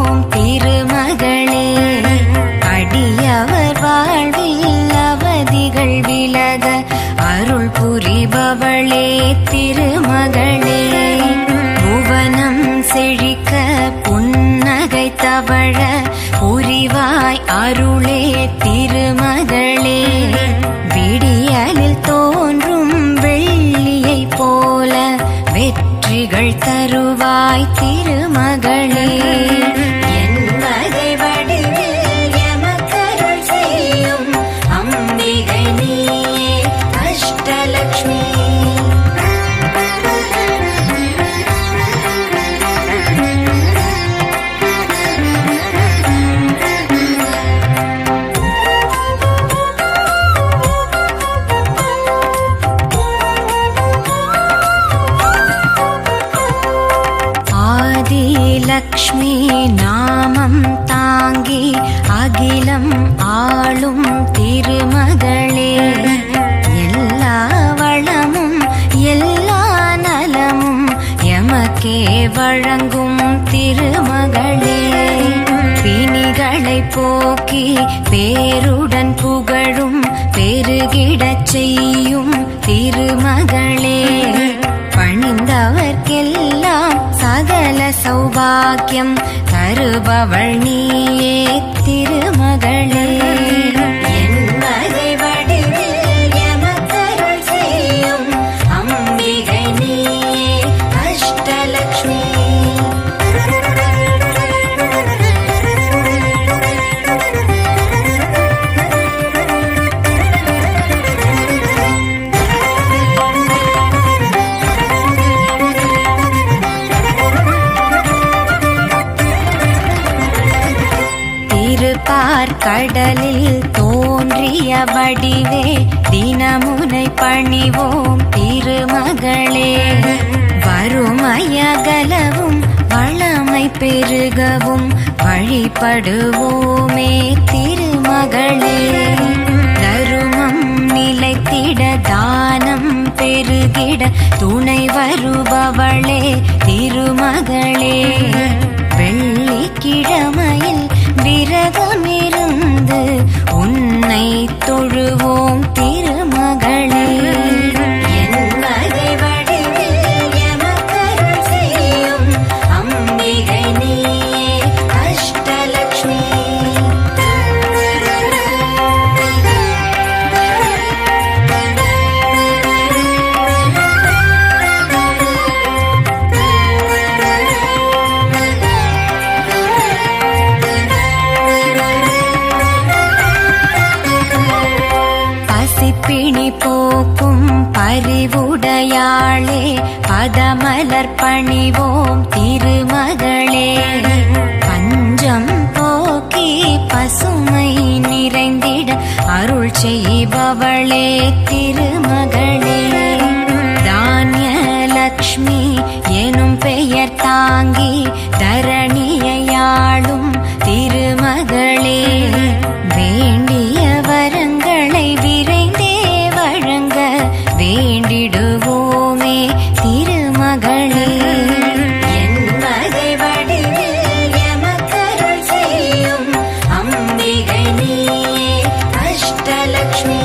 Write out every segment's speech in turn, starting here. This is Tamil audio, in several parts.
பணிவோம் திருமகளே. அடியவர் வாழ்வில் அவதிகள் விலக அருள் புரிபவளே திருமகளே. புவனம் செழிக்க புன்னகை தவழ புரிவாய் அருளே திருமகளே. விடியலில் தோன்றும் வெள்ளியை போல வெற்றிகள் தருவாய் திருமகளே. என்பதை வடிவில் எமக்கருள் செய்யும் அம்பிகை நீயே அஷ்டலக்ஷ்மி. லக்ஷ்மி நாமம் தாங்கி அகிலம் ஆளும் திருமகளே. எல்லா வளமும் எல்லா நலமும் எமக்கே வழங்கும் திருமகளே. பிணிகளை போக்கி பேருடன் புகழும் பெருகிடச் செய்யும் திருமகளே. பணிந்தவர்க்கெல்லாம் சகல சௌபாக்கியம் தருபவள் நீயே திருமகளே. என்பதை வடிவில் எமக்கருள் செய்யும் அம்பிகை நீயே அஷ்டலக்ஷ்மி. கடலில் தோன்றிய வடிவே தினமுனை பணிவோம் திருமகளே. வறுமையகலவும் வளமை பெருகவும் வழிபடுவோமே திருமகளே. தருமம் நிலைத்திட தானம் பெருகிட துணை வருபவளே திருமகளே. வெள்ளிக்கிழமையில் விரதமிருந்து உன்னை தொழுவோம் திருமகளே. என்பதை வடிவில் எமக்கருள் செய்யும் அம்பிகை நீயே அஷ்டலக்ஷ்மி. பிணி போக்கும் பரிவுடையாளே பதமலர் பணிவோம் திருமகளே. பஞ்சம் போக்கி பசுமை நிறைந்திட அருள் செய்பவளே திருமகளே. தானியலக்ஷ்மி எனும் பெயர் தாங்கி தரணியாளும் திருமகளே. வேண்டிய வரங்களை விரைந்தே வழங்க வேண்டிடுவோமே திருமகளே. என்பதை வடிவில் எமக்கருள் செய்யும் அம்பிகை நீயே அஷ்டலக்ஷ்மி.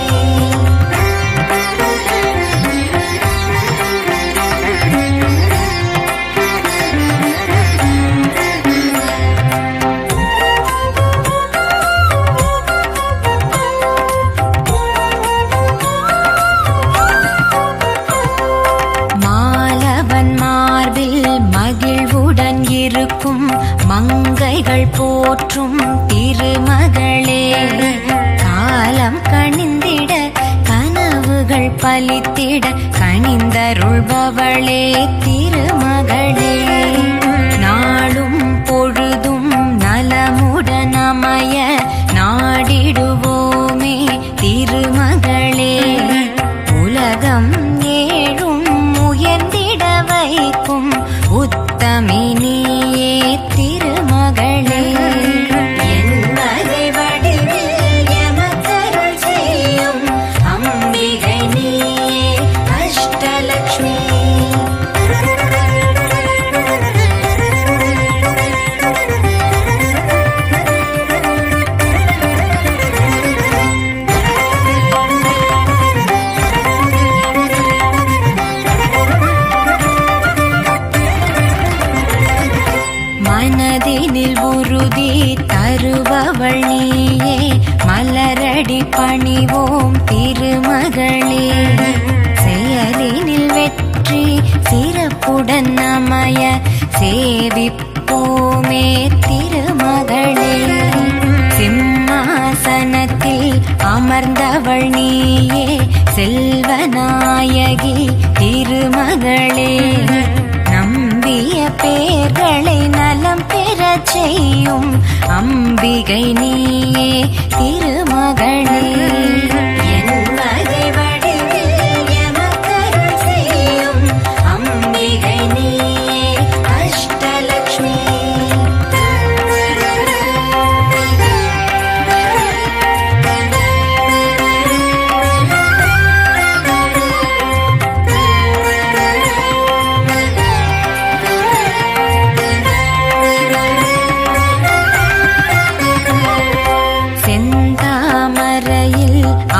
இருக்கும் மங்கைகள் போற்றும் திருமகளே. காலம் கனிந்திட கனவுகள் பலித்திட கனிந்தருள்பவளே திருமகளே. நாளும் பொழுதும் நலமுடன் அமைய நாடிடுவோமே திருமகளே. உலகம் ஏழும் உயர்ந்திட வைக்கும் உத்தமினியே திருமகளே. என்பதை வடிவில் எமக்கருள் செய்யும் அம்பிகை நீயே அஷ்டலக்ஷ்மி. செயலினில் உறுதி தருபவள் நீயே, மலரடி பணிவோம் திருமகளே. செயலினில் வெற்றி சிறப்புடன் அமைய சேவிப்போமே திருமகளே. சிம்மாசனத்தில் அமர்ந்தவள் நீயே, செல்வநாயகி திருமகளே. நம்பிய பேர்களை நலம் பெறச் செய்யும் அம்பிகை நீயே திருமகளே.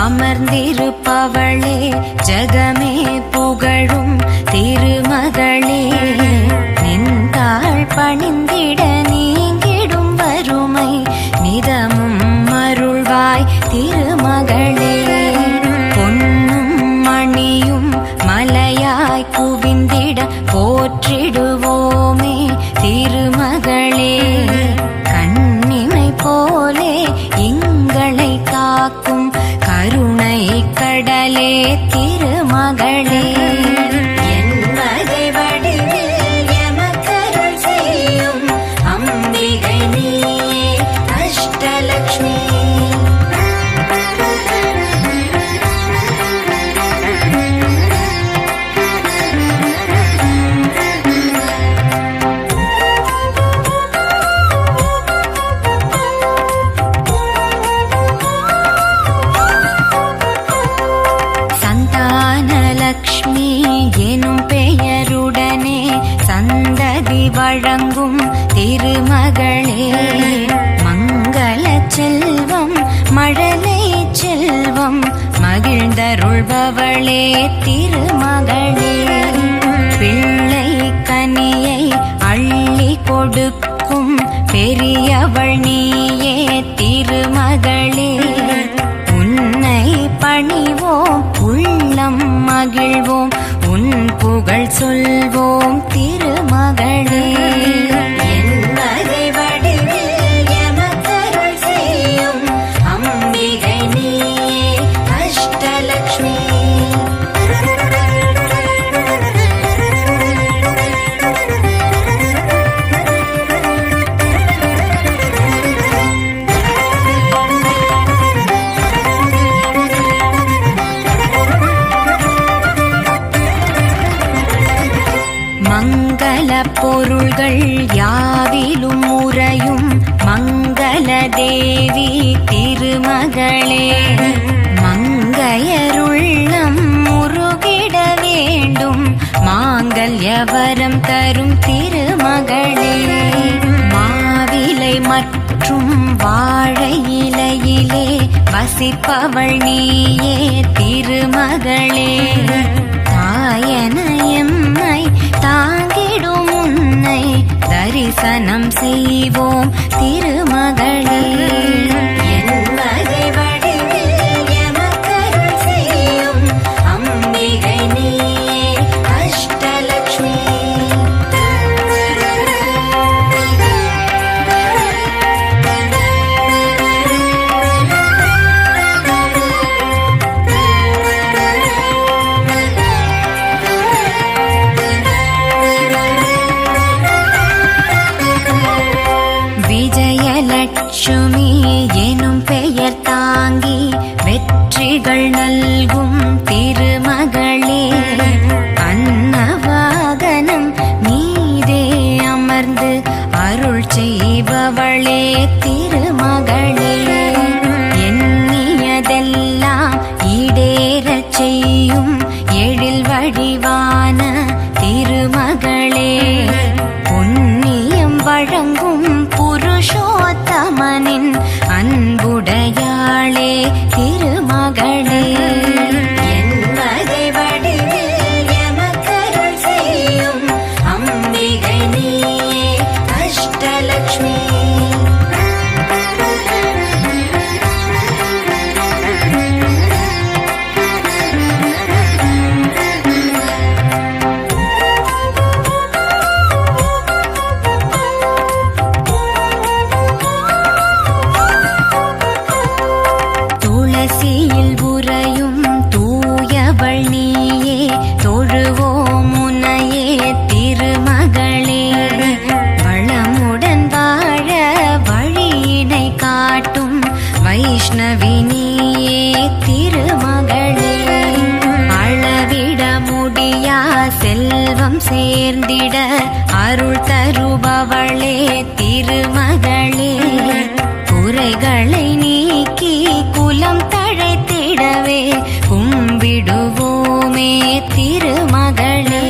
அமர்ந்திருப்பவளே, ஜகமே புகழும் திருமகளே. நின்றாள் பணிந்திட நீங்கிடும் வறுமை, நிதமும் அருள்வாய் திருமகளே. பொன்னும் மணியும் மலையாய் குவிந்திட போற்றிடுவோமே திருமகளே. கண்ணிமை போலே எங்களை காக்கும் கருணை கடலே திருமகளே. என்பதை வடிவில் எமக்கருள் செய்யும் அம்பிகை நீயே அஷ்டலக்ஷ்மி. லக்ஷ்மி எனும் பெயருடனே சந்ததி வழங்கும் திருமகளே. மங்கள செல்வம் மழலை செல்வம் மகிழ்ந்தருள்பவளே திருமகளே. பிள்ளை கனியை அள்ளி கொடுக்கும் பெரியவள் நீயே திருமகளே. உன்னை பணிவோம் உள்ளம் மகிழ்வோம், உன் புகழ் சொல்வோம் திருமகளே. என்பதை வடிவில் எமக்கருள் செய்யும் அம்பிகை நீயே அஷ்டலக்ஷ்மி. மங்கள பொருள்கள் யாவிலும் உறையும் மங்கள தேவி திருமகளே. மங்கையருள்ளம் முருகிட வேண்டும் மாங்கல்யவரம் தரும் திருமகளே. மாவிலை மற்றும் வாழை இலையிலே வசிப்பவள் நீயே திருமகளே. தாயன எம்மை தாங்கிடும் உன்னை தரிசனம் செய்வோம் திருமகளே. என்பதை வடிவில் எமக்கருள் செய்யும் அம்பிகை நீயே அஷ்டலக்ஷ்மி. விஜயலட்சுமி எனும் பெயர் தாங்கி வெற்றிகள் நல்கும் திருமகளே. அன்னவாகனம் மீதே அமர்ந்து அருள் செய்பவளே திருமகளே. எண்ணியதெல்லாம் ஈடேறச் செய்யும் எழில் வடிவான திருமகளே. புண்ணியம் வழங்கும் புருஷோத்தமனின் அன்புடையாளே திருமகளே. என்பதை வடிவில் எமக்கருள் செய்யும் அம்பிகை நீயே அஷ்டலக்ஷ்மி. சேர்ந்திட அருள் தருபவளே திருமகளே, குறைகளை நீக்கி குலம் தழைத்திடவே கும்பிடுவோமே திருமகளே.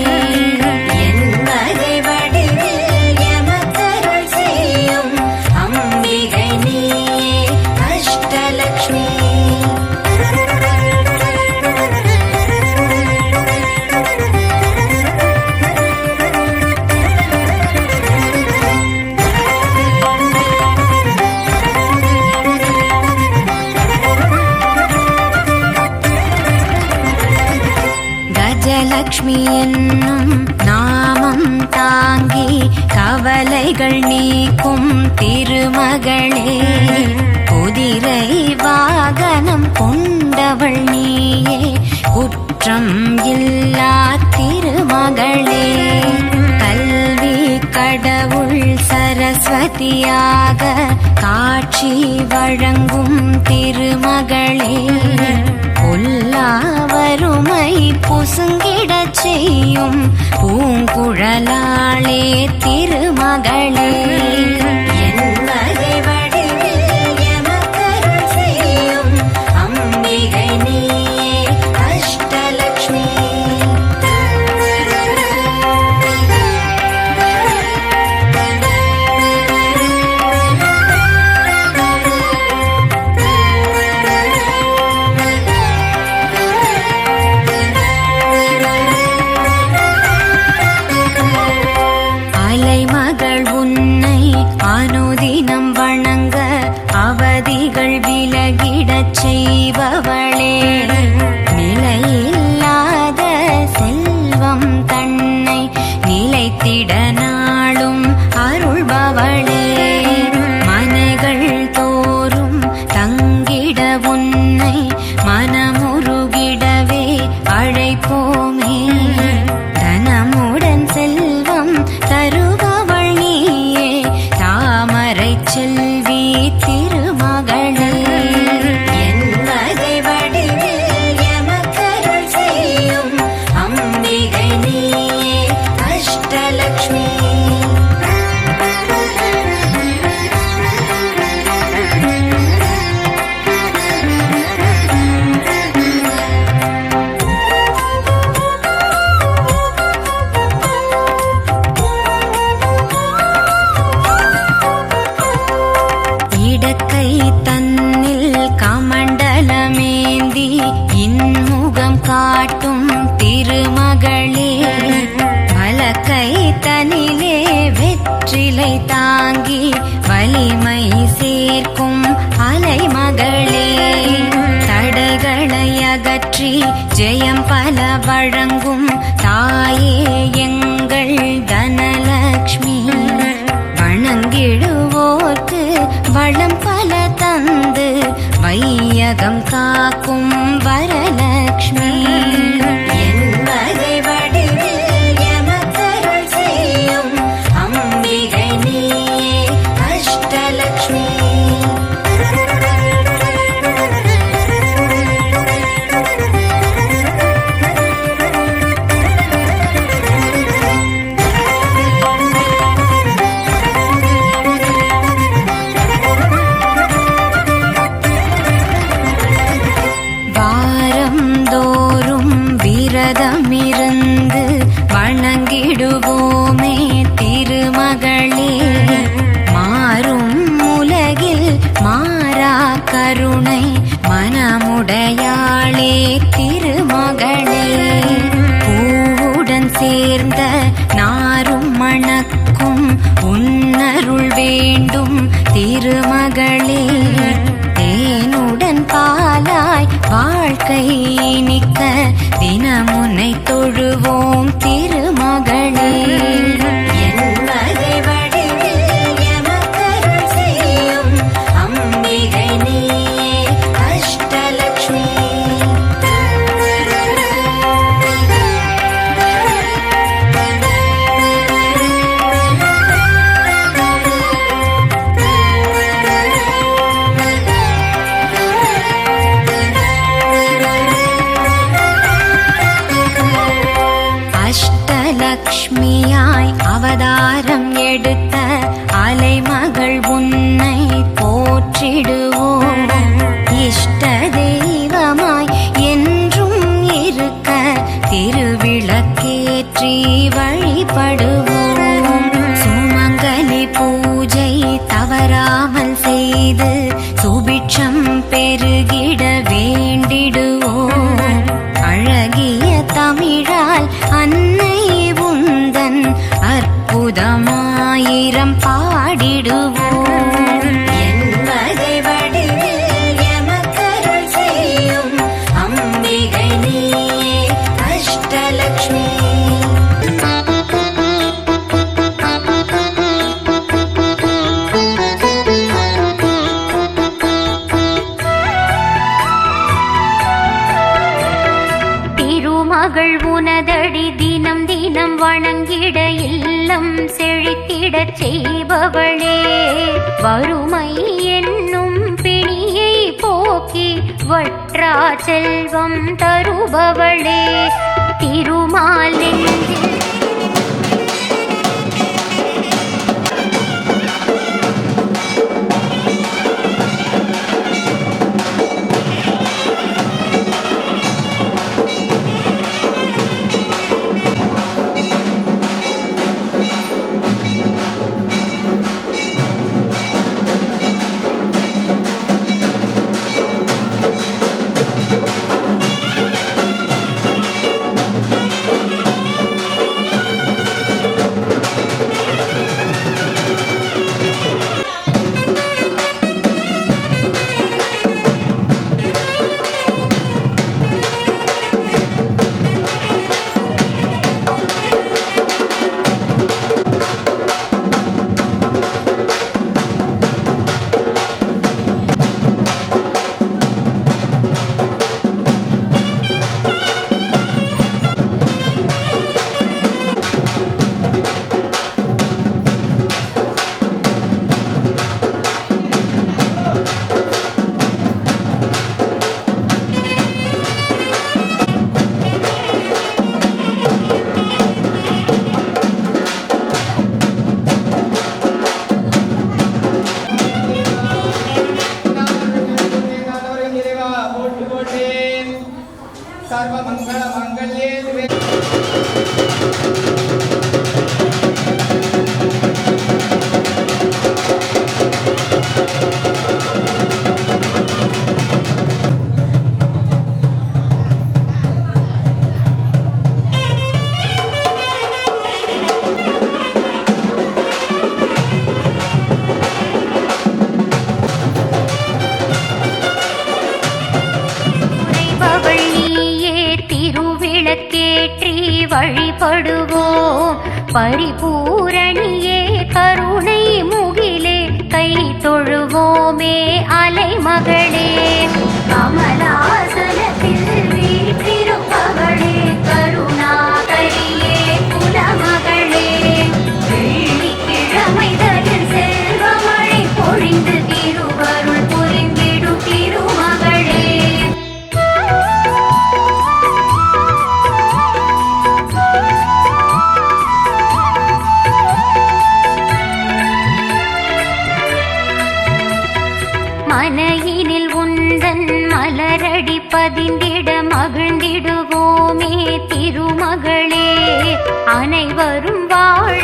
கஜலக்ஷ்மி என்னும் நாமம் தாங்கி கவலைகள் நீக்கும் திருமகளே, குதிரை வாகனம் கொண்டவள் நீயே, குற்றம் இல்லா திருமகளே. கல்வி கடவுள் சரஸ்வதியாக காட்சி வழங்கும் திருமகளே, பொல்லா வறுமை புசுங்கிடச் செய்யும் பூங்குழலாளே திருமகளே. அனுதினம் வணங்க அவதிகள் விலகிடச் செய்பவளே, நிலையில்லாத செல்வம் தன்னை நிலைத்திட நாளும் அருள்பவளே, மனைகள் தோறும் தங்கிட உன்னை மனமுருகிடவே அழைப்போமே, தனமுடன் செல்வம் தருபவள் நீயே தாமரை செல்வி திருமகளே. இடக்கை தன்னில் கமண்டலமேந்தி இன்முகம் காட்டும் திருமகளே, வலக்கை தனிலே வெற்றிலை தாங்கி வலிமை சேர்க்கும் அலைமகளே, தடைகளை அகற்றி ஜெயம் பல வழங்கும் தாயே எங்கள் தனலக்ஷ்மி, வணங்கிடுவோர்க்கு வளம் பல தந்து வையகம் காக்கும் வரலக்ஷ்மி. விரதமிருந்து வணங்கிடுவோமே திருமகளே, மாறும் உலகில் மாறா கருணை மனமுடையாளே திருமகளே, பூவுடன் சேர்ந்த நாரும் மணக்கும் உன்னருள் வேண்டும் திருமகளே, தேனுடன் பாலாய் வாழ்க்கை இனிக்க தினமுனை தொழுவோம் திருமகளே. தவறாமல் செய்து சுபிட்சம் பெருகிட வேண்டிடுவோம். அழகிய தமிழால் அன்னை உந்தன் அற்புதமாயிரம் பாடிடுவோம். என்பதை வடிவில் எமக்கருள் செய்யும் அம்பிகை நீயே அஷ்டலக்ஷ்மி. மகள் உனதடி தினம் தினம் வணங்கிட இல்லம் செழித்திடச் செய்பவளே, வறுமை என்னும் பிணியை போக்கி வற்றா செல்வம் தருபவளே, திருமால் நெஞ்சில் வழிபடுவோம். பரிபூரணியே கருணை முகிலே கை தொழுவோமே அலைமகளே, கமலாசனத்தில் வீற்றிருப்பவளே கருணாகரியே குலமகளே, வெள்ளிக்கிழமைகளில் செல்வமழை பொழிந்து திருவருள் புரிந்திடும் திருமகளே. மனையினில் உந்தன் மலரடி பதிந்திட மகிழ்ந்திடுவோமே திருமகளே, அனைவரும் வாழ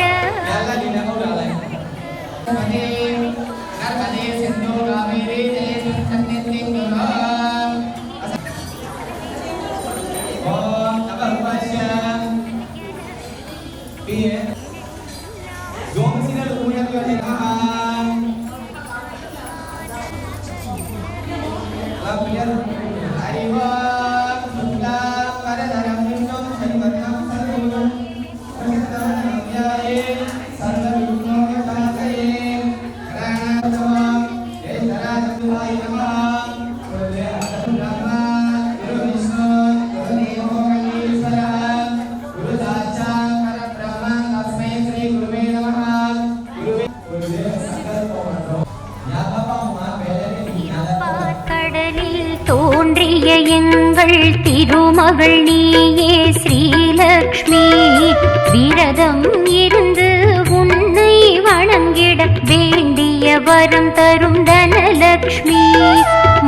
தோன்றிய எங்கள் திருமகள் நீயே ஸ்ரீலக்ஷ்மி, விரதம் இருந்து உன்னை வணங்கிட வேண்டிய வரம் தரும் தனலக்ஷ்மி,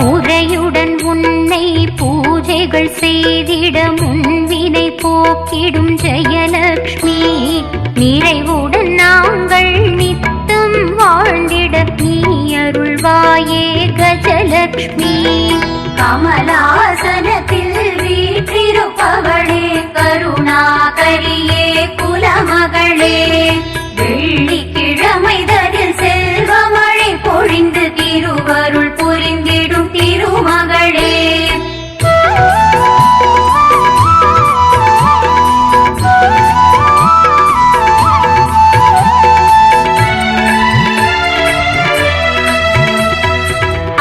முறையுடன் உன்னை பூஜைகள் செய்திட முன்வினை போக்கிடும் ஜெயலக்ஷ்மி, நிறைவுடன் நாங்கள் நித்தம் வாழ்ந்திட வாழிட நீ அருள்வாயே கஜலக்ஷ்மி. கமலாசனத்தில் வீற்றிருப்பவளே கருணாகரியே குலமகளே, வெள்ளிக்கிழமைதனில் செல்வமழை பொழிந்து திருவருள் புரிந்திடும் திருமகளே.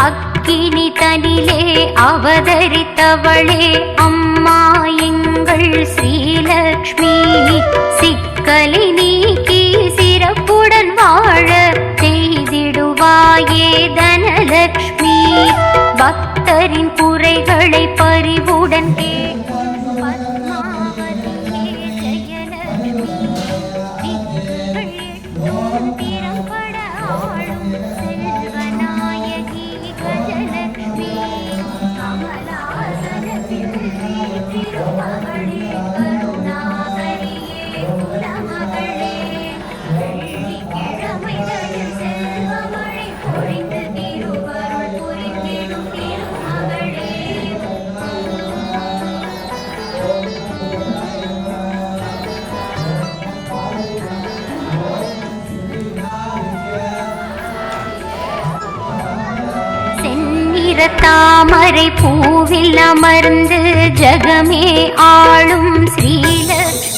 அக்கினி தனிலே அவதரித்தவளே அம்மா எங்கள் ஸ்ரீலக்ஷ்மி. சிக்கலை நீக்கி சிறப்புடன் வாழ செய்திடுவாயே தனலக்ஷ்மி. பக்தரின் குறைகளை பரிவுடன் கேட்கும் பத்மாவதியே ஜெயலக்ஷ்மி. திக்குகள் எட்டும் திறம்பட ஆளும் செல்வநாயகி கஜலக்ஷ்மி. கமலாசனத்தில் வீற்றிருப்பவளே கருணாகரியே குலமகளே, வெள்ளிக்கிழமைதனில் செல்வமழை பொழிந்து திருவருள் புரிந்திடும் திருமகளே. செந்நிற தாமரை பூவில் அமர்ந்து ஜகமே ஆளும் ஸ்ரீலக்ஷ்மி.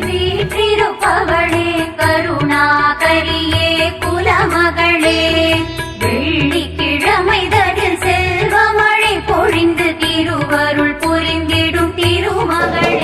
வீற்றிருப்பவளே கருணாகரியே குலமகளே, வெள்ளிக்கிழமைதனில் செல்வமழை பொழிந்து திருவருள் புரிந்திடும் திருமகளே.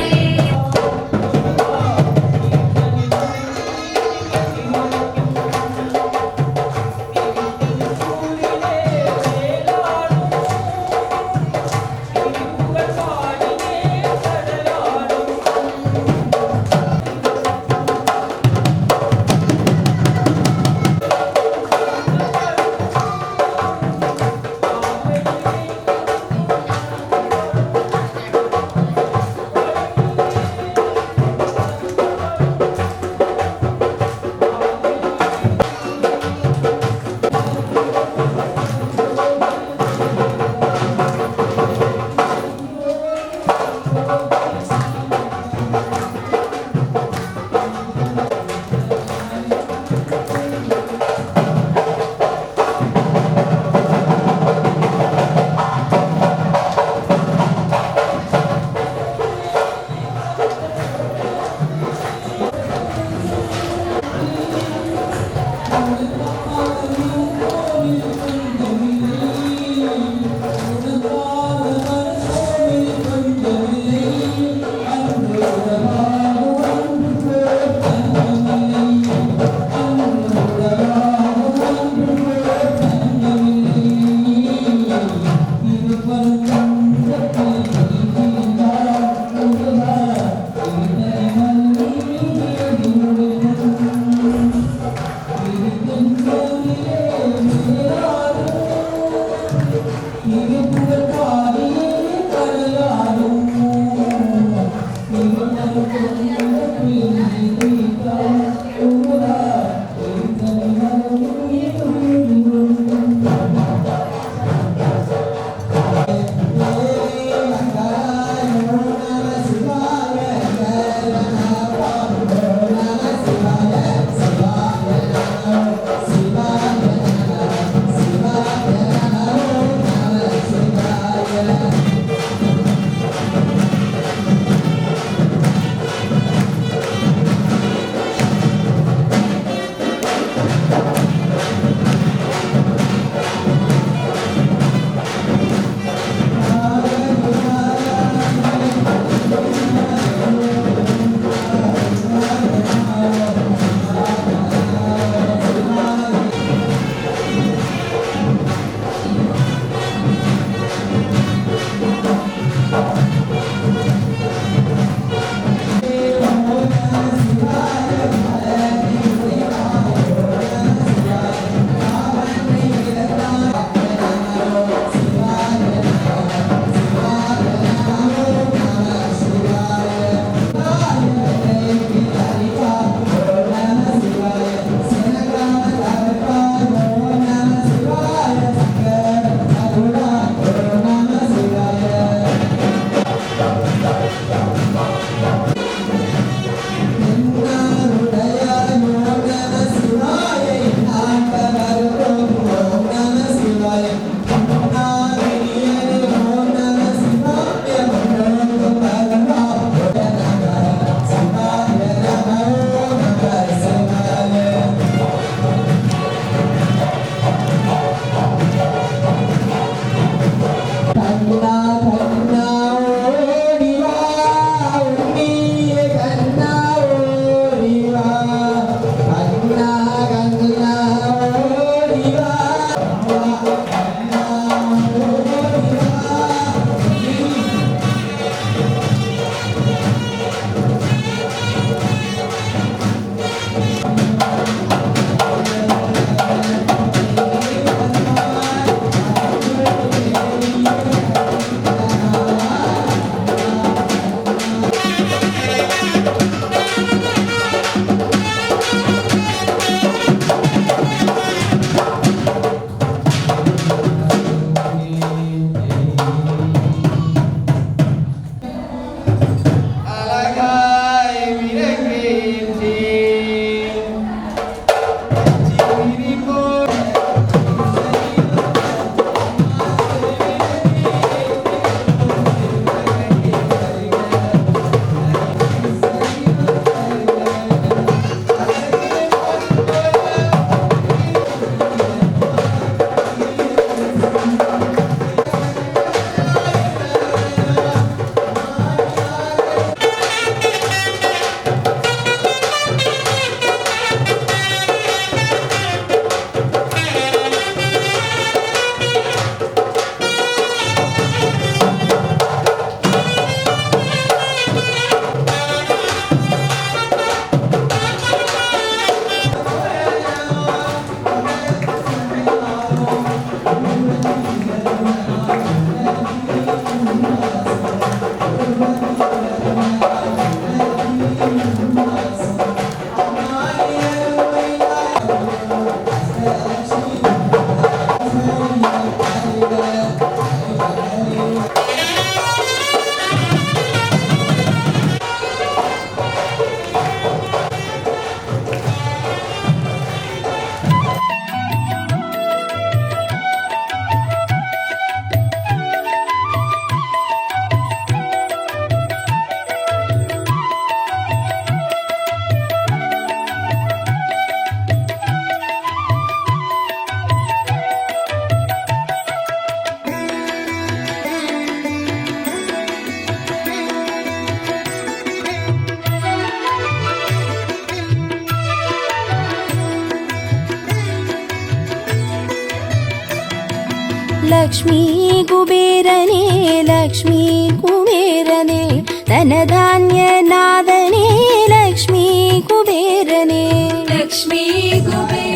Lakshmi कुबेरने Lakshmi कुबेरने धनधान्यनादने Lakshmi कुबेरने Lakshmi कुबेरने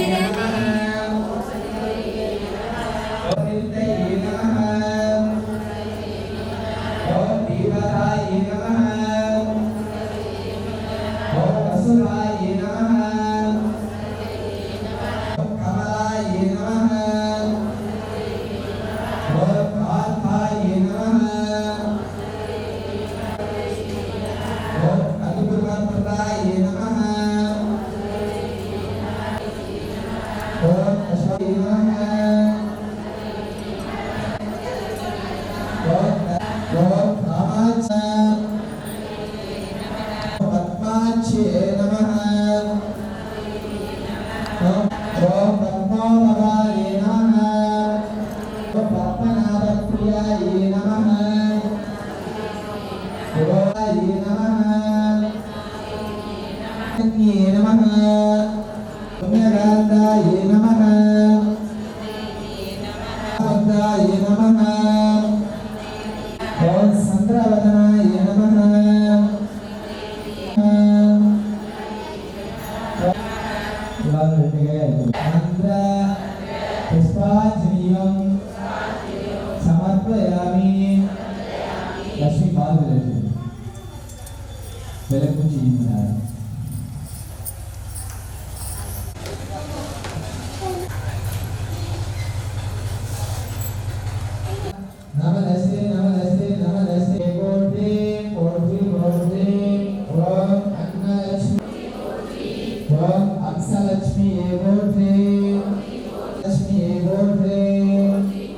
Lexmi Evo Dream,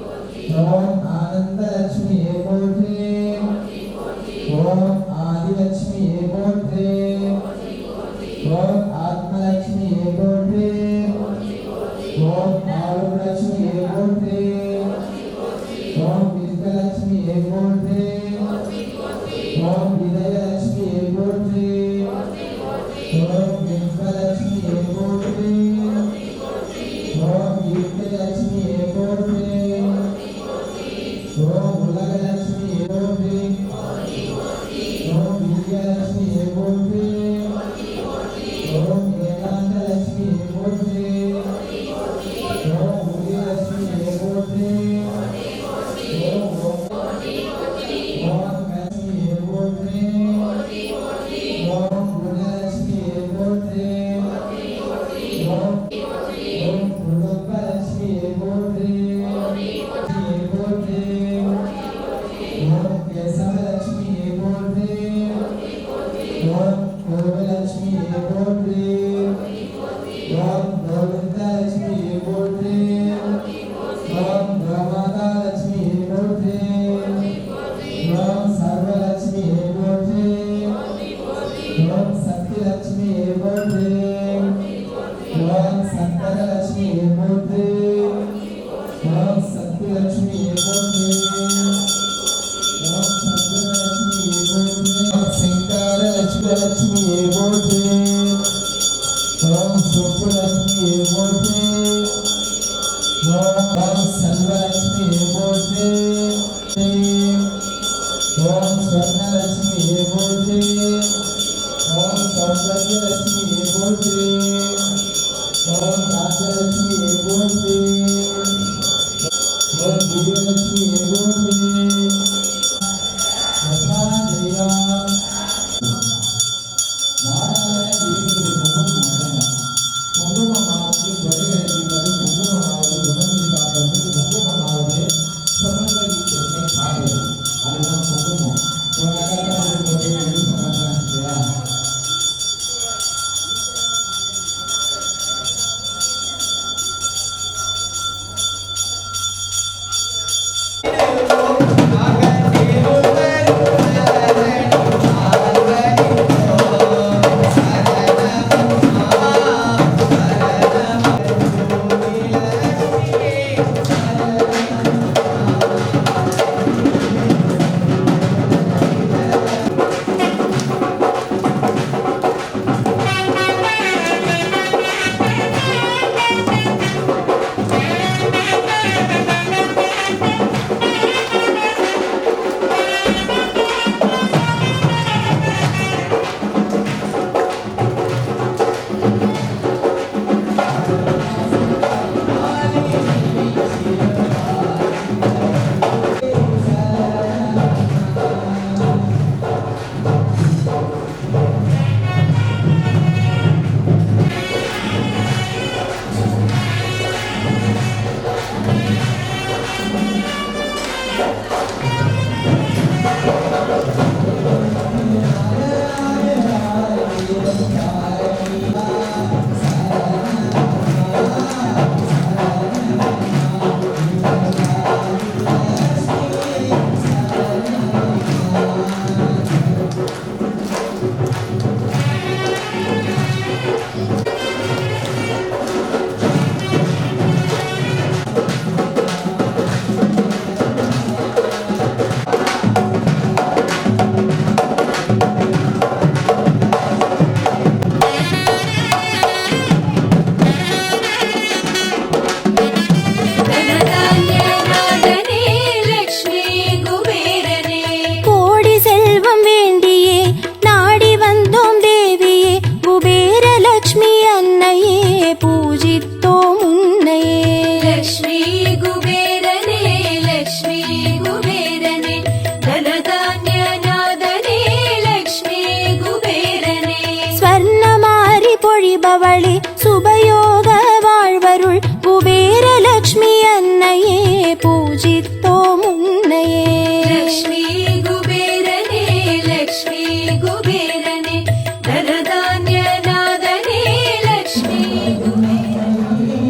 ஓம் சத்யலட்சுமியே போற்றி. ஓம் சத்யலட்சுமியே போற்றி. ஓம் சிங்காரலட்சுமியே போற்றி. ஓம் சுப்புலட்சுமியே போற்றி. ஓம் சர்வலட்சுமியே போற்றி. ஓம் ஸ்வர்ணலட்சுமியே போற்றி. ஓம் சௌந்தர்யலட்சுமியே போற்றி. ஓம் ராஜலட்சுமியே போற்றி. ஓம் திவ்யலட்சுமியே போற்றி. பொழிபவளே சுபயோக வாழ்வருள் குபேரலட்சுமி அன்னையே பூஜித்தோம் உன்னையே. லக்ஷ்மி குபேரனே லக்ஷ்மி குபேரனே தனதான்ய நாதனே லக்ஷ்மி குபேரனே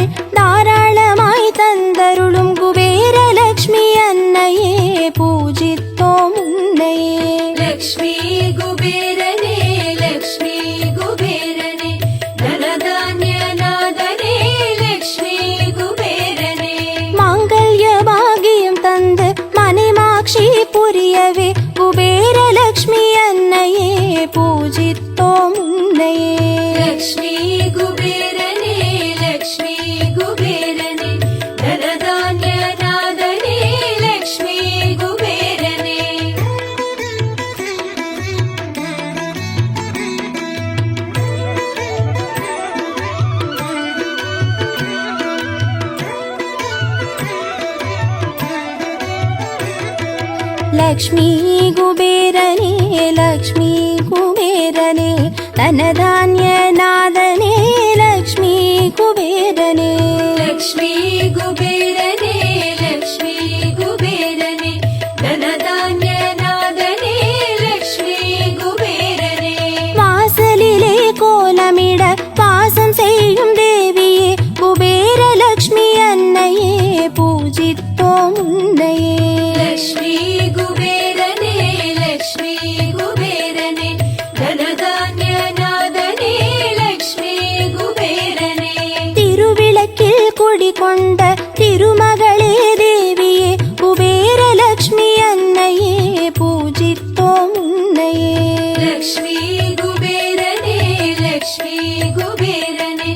வளங்கள் தாராளமாய் தந்தருளும் குபேரலக்ஷ்மி அன்னையே பூஜித்தோம் உன்னையே. லக்ஷ்மி குபேரனே லக்ஷ்மி குபேரனே தனதான்ய நாதனே லக்ஷ்மி குபேரனே. மாங்கல்ய பாகியம் தந்து மணிமாட்சி புரியவே குபேரலக்ஷ்மி அன்னையே பூஜித்தோம் உன்னையே. லக்ஷ்மி குபேரனே லக்ஷ்மி குபேரனே தனதான்ய நாதனே லக்ஷ்மி குபேரனே. லக்ஷ்மி குபேரனே லக்ஷ்மி குபேரனே தனதான்ய நாதனே லக்ஷ்மி குபேரனே. லக்ஷ்மி குபேரனே லக்ஷ்மி குபேரனே தனதான்ய நாதனே லக்ஷ்மி குபேரனே. வாசலிலே கோலமிட வாசம் செய்யும் தேவியே குபேரலக்ஷ்மி அன்னையே பூஜித்தோம் உன்னையே. லக்ஷ்மி குபேரனே லக்ஷ்மி குபேரனே தனதான்ய நாதனே லக்ஷ்மி குபேரனே. திருவிளக்கில் குடிகொண்ட திருமகளே தேவியே குபேரலக்ஷ்மி அன்னையே பூஜித்தோம் உன்னையே. லக்ஷ்மி குபேரனே லக்ஷ்மி குபேரனே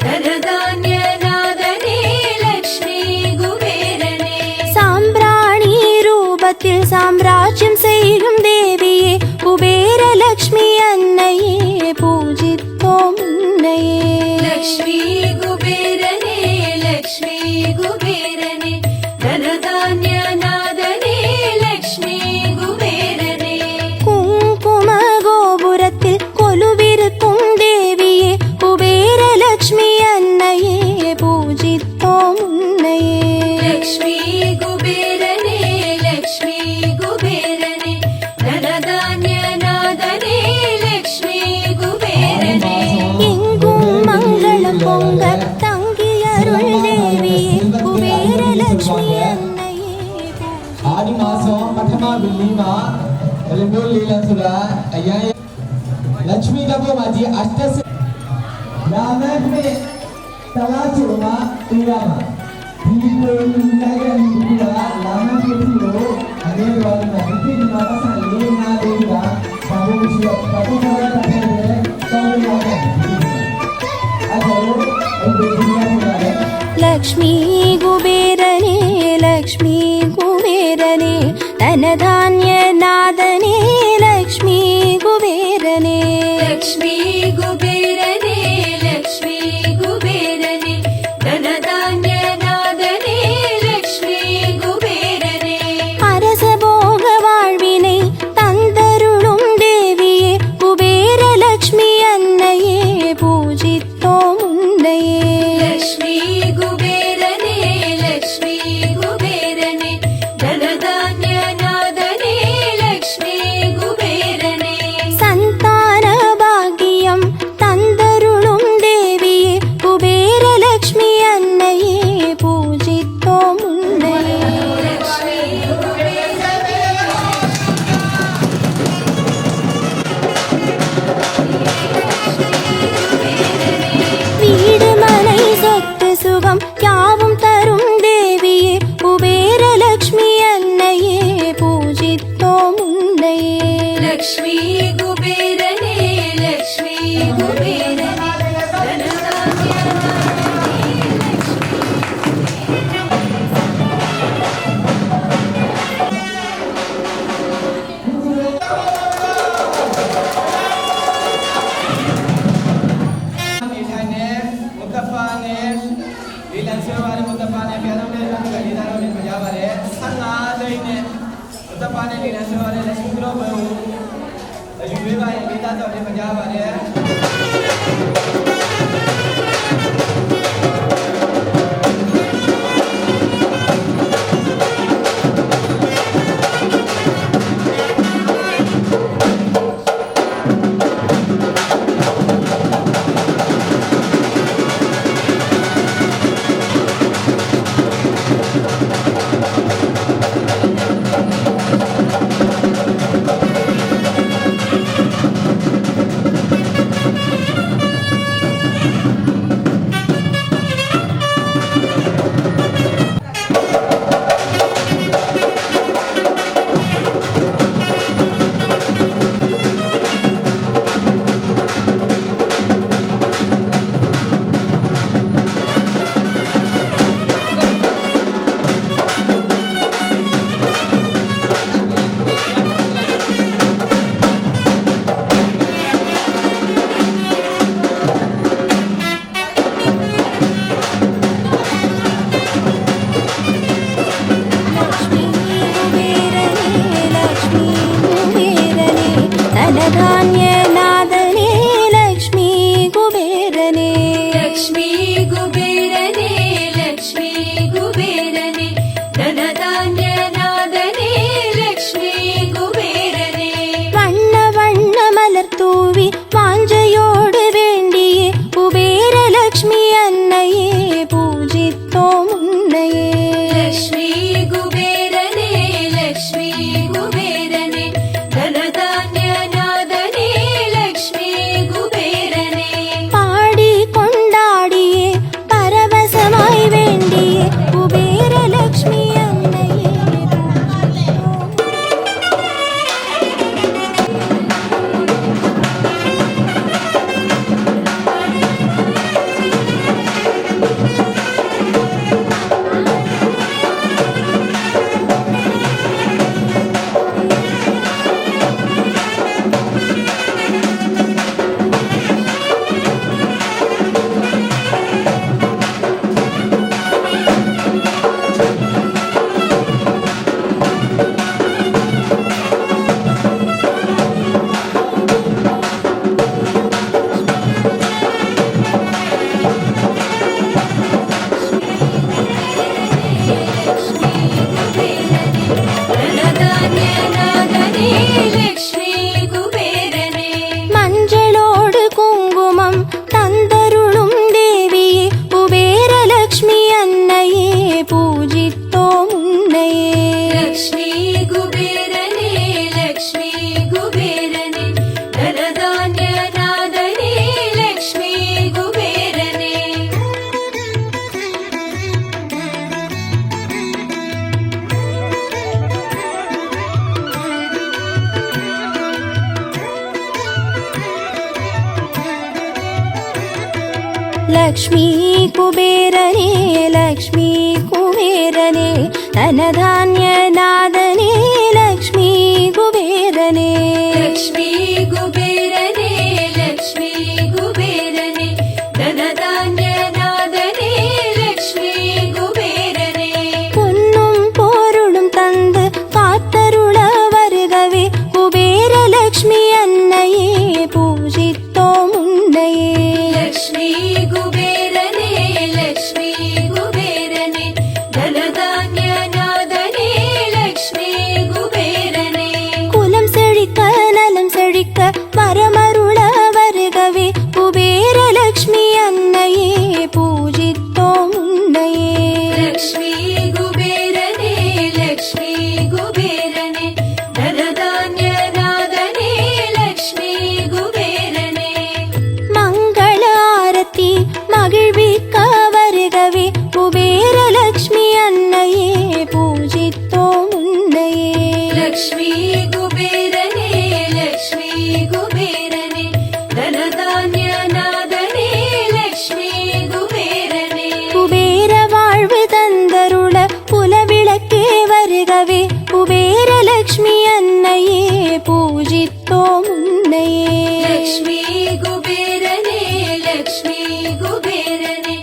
தனதான்ய நாதனே லக்ஷ்மி குபேரனே. சாம்பிராணி ரூபத்தில் சாம்ராஜ்யம் செய்யும் தேவியே குபேரலக்ஷ்மி அன்னையே பூஜித்தோம் உன்னையே. லக்ஷ்மி குபேரனே லக்ஷ்மி குபேரனே தனதான்ய நாதனே லக்ஷ்மி குபேரனே. குங்கும கோபுரத்தில் கொலுவிருக்கும் தேவியே குபேரலக்ஷ்மி அன்னையே பூஜித்தோம் உன்னையே. லக்ஷ்மி குபேரனே லக்ஷ்மி குபேரனே தனதான்ய நாதனே லக்ஷ்மி குபேரனே. எங்கும் மங்களம் பொங்க தங்கியருள் தேவியே குபேரலக்ஷ்மி அன்னையே பூஜித்தோம். ஆடி மாசம் பட்டமா வெள்ளிமா எலும்பூர் லீலா சுரா ஐயா லட்சுமி கபோமாஜி அஷ்டசி ராமே தலாச்சுமா தூராமா தீபோ நகரம் குடா லாமா கேதிரோ அதே வாரமா இதி மாசா லீனா தேவியா பாபுஜி பாபுஜி தப்பே சௌரியா அதோ இந்த துனியா லக்ஷ்மி குபேரனே லக்ஷ்மி குபேரனே தனதான்ய நாதனே லக்ஷ்மி குபேரனே. லக்ஷ்மி குபேரனே லக்ஷ்மி குபேரனே தனதான்ய நாதனே லக்ஷ்மி குபேரனே. அரச போக வாழ்வினை தந்தருளும் தேவியே குபேரலக்ஷ்மி அன்னையே பூஜித்தோம் உன்னையே. லக்ஷ்மி குபேரனே லக்ஷ்மி குபேரனே தனதான்ய நாதனே லக்ஷ்மி குபேரனே. சந்தான பாக்கியம் தந்தருளும் தேவியே குபேரலக்ஷ்மி அன்னையே பூஜித்தோம் உன்னையே. லக்ஷ்மி வீடு மனை சொத்து சுகம் யாவும் தரும் தேவியே குபேரலக்ஷ்மி அன்னையே பூஜித்தோம் உன்னையே. லக்ஷ்மி குபேரனே லக்ஷ்மி குபேரனே தனதான்ய லக்ஷ்மி குபேரனே லக்ஷ்மி குபேரனே தனதான்ய நாதனே லக்ஷ்மி குபேரனே லக்ஷ்மி குபேரனே லக்ஷ்மி குபேரனே தனதான்ய நாதனே லக்ஷ்மி குபேரனே பொன்னும் பொருளும் தந்து காத்தருள வருகவே குபேரலக்ஷ்மி அன்னையே பூஜித்தோம் உன்னையே லக்ஷ்மி குபேரனே லக்ஷ்மி குபேரனே தனதான்ய நாதனே லக்ஷ்மி குபேரனே குலம் செழிக்க நலம் செழிக்க வரமருள வருகவே குபேரலக்ஷ்மி அன்னையே பூஜித்தோம் உன்னையே லக்ஷ்மி குபேரனே லக்ஷ்மி குபேரனே தனதான்ய நாதனே லக்ஷ்மி குபேரனே மங்கள ஆரத்தி மகிழ்விக்க வருகவே குபேரலக்ஷ்மி அன்னையே பூஜித்தோம் உன்னையே லக்ஷ்மி குபேரனே லக்ஷ்மி குபேரனே தனதான்ய நாதனே லக்ஷ்மி குபேரனே குபேர வாழ்வு தந்தருள குலவிளக்கே வருகவே குபேரலக்ஷ்மி அன்னையே பூஜித்தோம் உன்னையே லக்ஷ்மி குபேரனே லக்ஷ்மி குபேரனே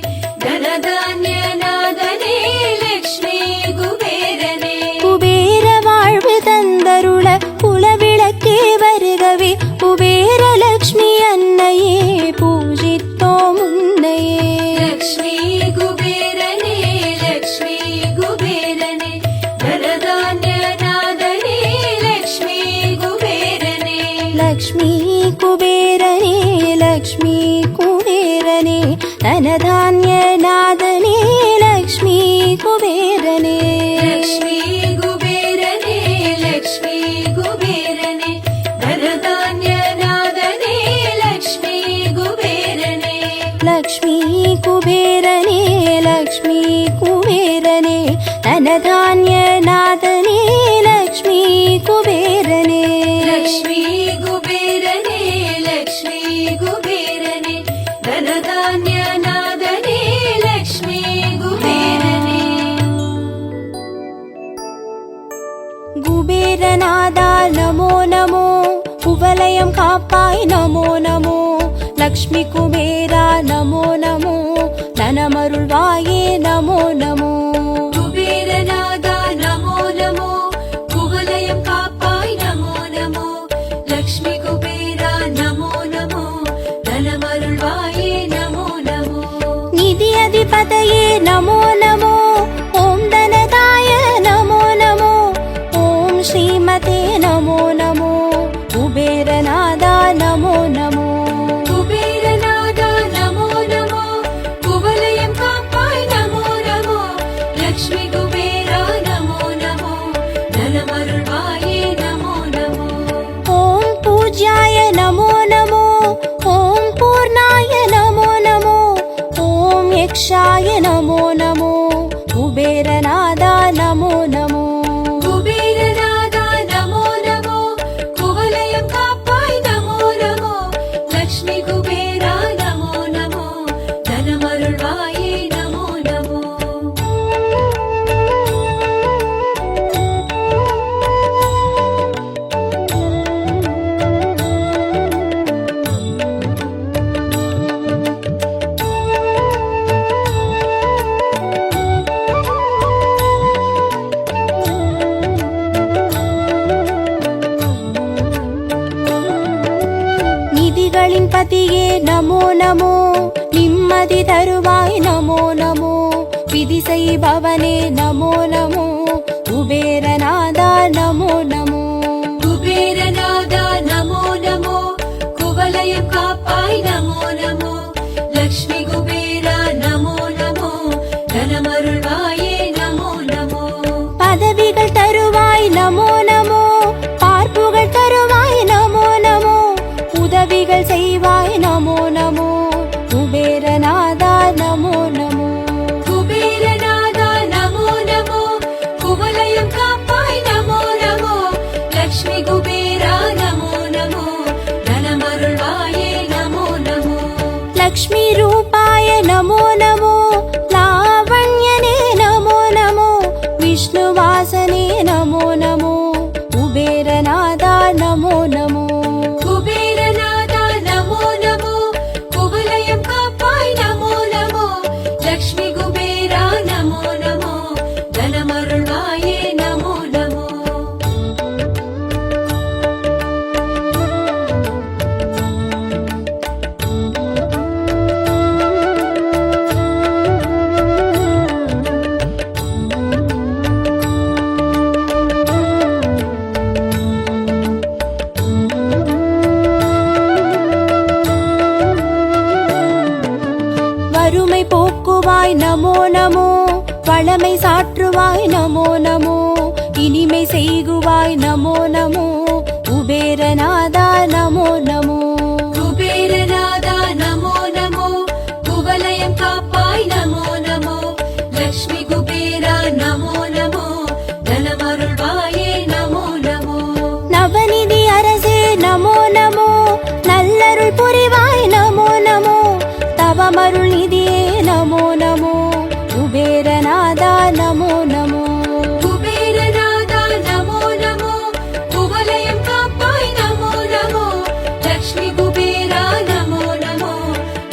தனதான்ய நாதனே லக்ஷ்மி குபேரனே குபேர வாழ்வு தந்தருள குலவிளக்கே வருகவே குபேரலக்ஷ்மி அன்னையே பூஜித்தோம் உன்னையே லக்ஷ்மி குபேரனே லக்ஷ்மி குபேரனே தனதான்ய நாதனே லக்ஷ்மி குபேரனே லக்ஷ்மி குபேரனே லக்ஷ்மி குபேரனே தனதான்ய நாதனே லக்ஷ்மி குபேரனே லக்ஷ்மி குபேரனே லக்ஷ்மி குபேரனே தனதான்ய நாதனே லக்ஷ்மி குபேரனே லக்ஷ்மி குபேரனே லக்ஷ்மி குபேரனே தனதான்ய நாதனே லக்ஷ்மி குபேரனே லக்ஷ்மி குபேரனே லக்ஷ்மி குபேரனே தனதான்ய நாதனே லக்ஷ்மி குபேரனே குபேரநாதா நமோ நமோ குவலயம் காப்பாய் நமோ நமோ லக்ஷ்மி குபேரா நமோ நமோ தனமருள்வாயே நமோ நமோ குபேரநாதா நமோ நமோ குவலயம் காப்பாய் நமோ நமோ லக்ஷ்மி குபேரா நமோ நமோ தனமருள்வாயே நமோ நமோ நிதி அதிபதையே நமோ நமோ ஓம் தனதாய நமோ நமோ ஓம் ஸ்ரீமதே நமோ நமோ குபேரநாதா நமோ நமோ குபேரநாதா நமோ நமோ குவலயம் காப்பாய் நமோ நமோ லக்ஷ்மி குபேரா நமோ நமோ தனமருள்வாயே நமோ நமோ ஓம் பூஜ்யாய நமோ நமோ ஓம் பூர்ணாய நமோ நமோ ஓம் யக்ஷாய நமோ நமோ குபேரநாதா நமோ நமோ குபேரநாதா நமோ நமோ குவலயம் காப்பாய் நமோ நமோ லக்ஷ்மி குபேரா நமோ நமோ தனமருள்வாயே நமோ நமோ நிதிகளின் பதியே நமோ நமோ நிம்மதி தருவாய் நமோ நமோ விதி செய்பவனே நமோ நமோ குபேரநாதா நமோ நமோ குபேரநாதா நமோ நமோ குவலயம் காப்பாய் நமோ நமோ லக்ஷ்மி குபேரா நமோ நமோ தனமருள்வாயே நமோ நமோ பதவிகள் தருவாய் நமோ நமோ பார்ப்புகள் தருவாய் நமோ நமோ உதவிகள் செய்வாய் நமோ நமோ குபேரநாதா நமோ நமோ குபேரநாதா நமோ நமோ குவலயம் காப்பாய் நமோ நமோ லக்ஷ்மி குபேரா நமோ நமோ தனமருள்வாயே நமோ நமோ லக்ஷ்மி ரூபாய நமோ வளமை சாற்றுவாய் நமோ நமோ இனிமை செய்குவாய் நமோ நமோ குபேரநாதா நமோ நமோ குபேரநாதா நமோ நமோ குவலயம் காப்பாய் நமோ நமோ லக்ஷ்மி குபேரா நமோ நமோ தனமருள்வாயே நமோ நமோ நவநிதி அரசே நமோ நமோ நல்லருள் புரிவாய் நமோ நமோ தவமருள் நிதியே நமோ நமோ குபேரநாதா நமோ நமோ குபேரநாதா நமோ நமோ குவலயம் காப்பாய் நமோ நமோ லக்ஷ்மி குபேரா நமோ நமோ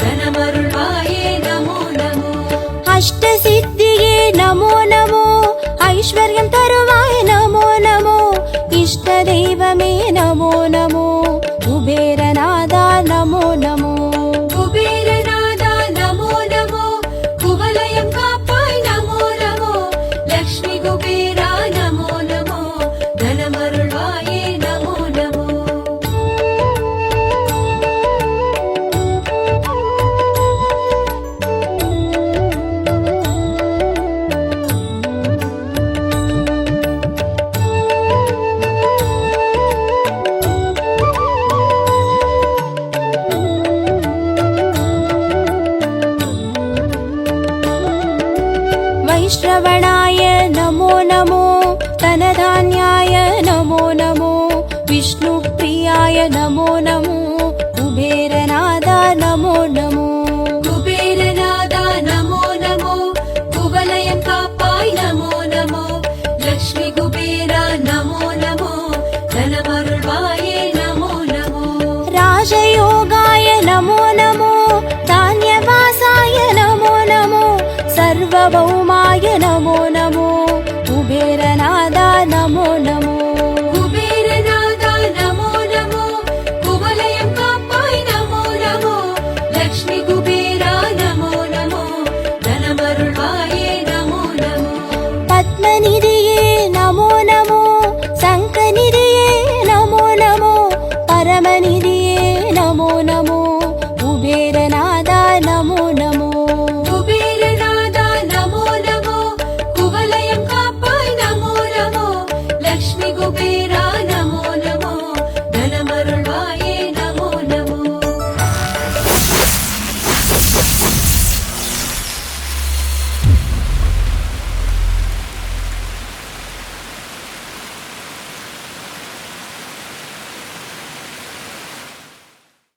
தனமருள்வாயே நமோ நமோ அஷ்ட சித்தியே நமோ நமோ ஐஸ்வர்யம் தருவாய் நமோ நமோ இஷ்ட தெய்வமே நமோ நமோ குபேரநாதா நமோ நமோ குபேரநாதா நமோ நமோ குவலயம் காப்பாய் நமோ நமோ லக்ஷ்மி குபேரா நமோ நமோ தனமருள்வாயே நமோ நமோ வைஷ்ணவனாய நமோ நமோ தனதான்யாய நமோ நமோ விஷ்ணு பிரியாய நமோ நமோ குபேரநாதா நமோ நமோ குபேரநாதா நமோ நமோ குவலயம் காப்பாய் நமோ நமோ லக்ஷ்மி குபேரா நமோ நமோ தனமருள்வாயே நமோ நமோ ராஜயோகாய நமோ நமோ தானியவாசாய நமோ நமோ சர்வபௌமாய நமோ நமோ குபேரநாதா நமோ நமோ